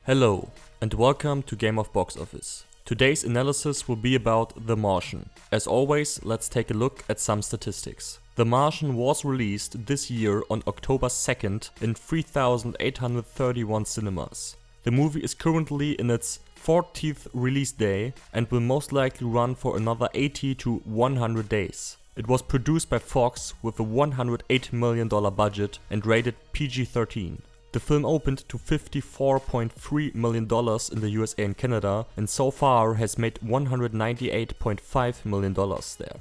Hello and welcome to Game of Box Office. Today's analysis will be about The Martian. As always, let's take a look at some statistics. The Martian was released this year on October 2nd in 3,831 cinemas. The movie is currently in its 40th release day and will most likely run for another 80 to 100 days. It was produced by Fox with a $108 million budget and rated PG-13. The film opened to $54.3 million in the USA and Canada and so far has made $198.5 million there.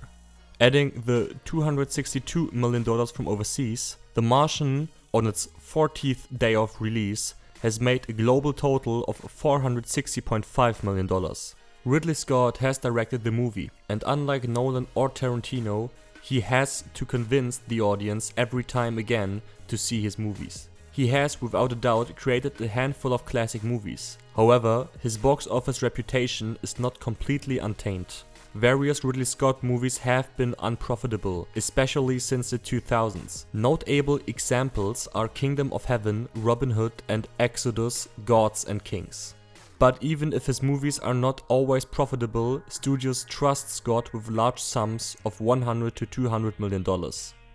Adding the $262 million from overseas, The Martian, on its 40th day of release, has made a global total of $460.5 million. Ridley Scott has directed the movie, and unlike Nolan or Tarantino, he has to convince the audience every time again to see his movies. He has without a doubt created a handful of classic movies. However, his box office reputation is not completely untainted. Various Ridley Scott movies have been unprofitable, especially since the 2000s. Notable examples are Kingdom of Heaven, Robin Hood and Exodus, Gods and Kings. But even if his movies are not always profitable, studios trust Scott with large sums of $100 to $200 million.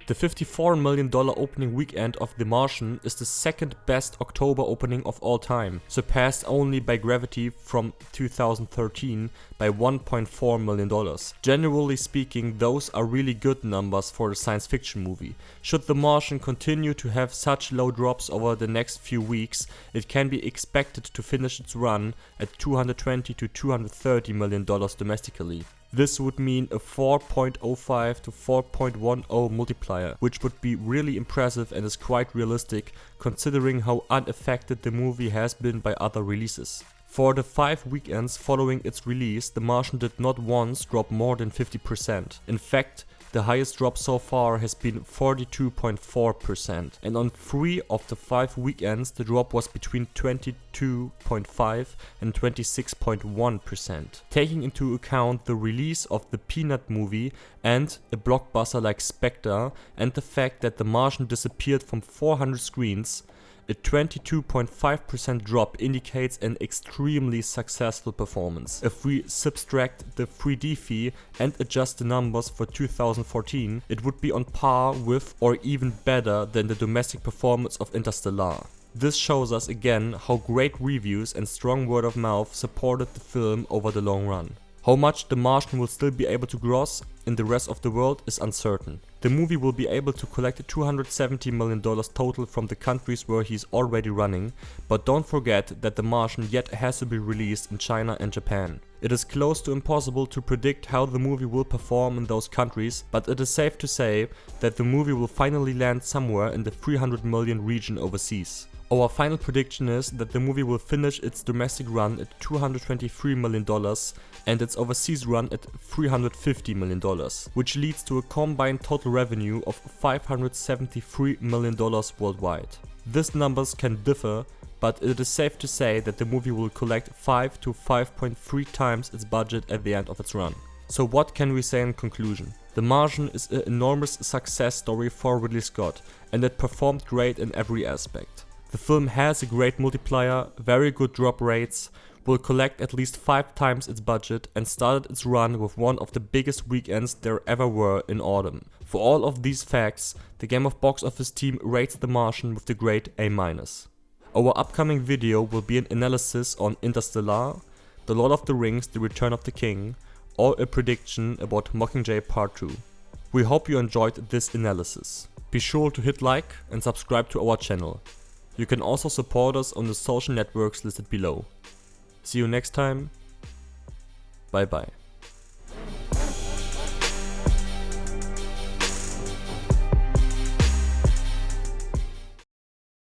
The $54 million opening weekend of The Martian is the second best October opening of all time, surpassed only by Gravity from 2013 by $1.4 million. Generally speaking, those are really good numbers for a science fiction movie. Should The Martian continue to have such low drops over the next few weeks, it can be expected to finish its run at $220 to $230 million domestically. This would mean a 4.05 to 4.10 multiplier, which would be really impressive and is quite realistic considering how unaffected the movie has been by other releases. For the 5 weekends following its release, The Martian did not once drop more than 50%. In fact, the highest drop so far has been 42.4%, and on 3 of the 5 weekends the drop was between 22.5 and 26.1%. Taking into account the release of the Peanut movie and a blockbuster like Spectre and the fact that The Martian disappeared from 400 screens, a 22.5% drop indicates an extremely successful performance. If we subtract the 3D fee and adjust the numbers for 2014, it would be on par with or even better than the domestic performance of Interstellar. This shows us again how great reviews and strong word of mouth supported the film over the long run. How much The Martian will still be able to gross in the rest of the world is uncertain. The movie will be able to collect $270 million total from the countries where he's already running, but don't forget that The Martian yet has to be released in China and Japan. It is close to impossible to predict how the movie will perform in those countries, but it is safe to say that the movie will finally land somewhere in the 300 million region overseas. Our final prediction is that the movie will finish its domestic run at $223 million and its overseas run at $350 million, which leads to a combined total revenue of $573 million worldwide. These numbers can differ, but it is safe to say that the movie will collect 5 to 5.3 times its budget at the end of its run. So what can we say in conclusion? The Martian is an enormous success story for Ridley Scott, and it performed great in every aspect. The film has a great multiplier, very good drop rates, will collect at least 5 times its budget and started its run with one of the biggest weekends there ever were in autumn. For all of these facts, the Game of Box Office team rates The Martian with the grade A-. Our upcoming video will be an analysis on Interstellar, The Lord of the Rings, The Return of the King, or a prediction about Mockingjay Part 2. We hope you enjoyed this analysis. Be sure to hit like and subscribe to our channel. You can also support us on the social networks listed below. See you next time. Bye bye.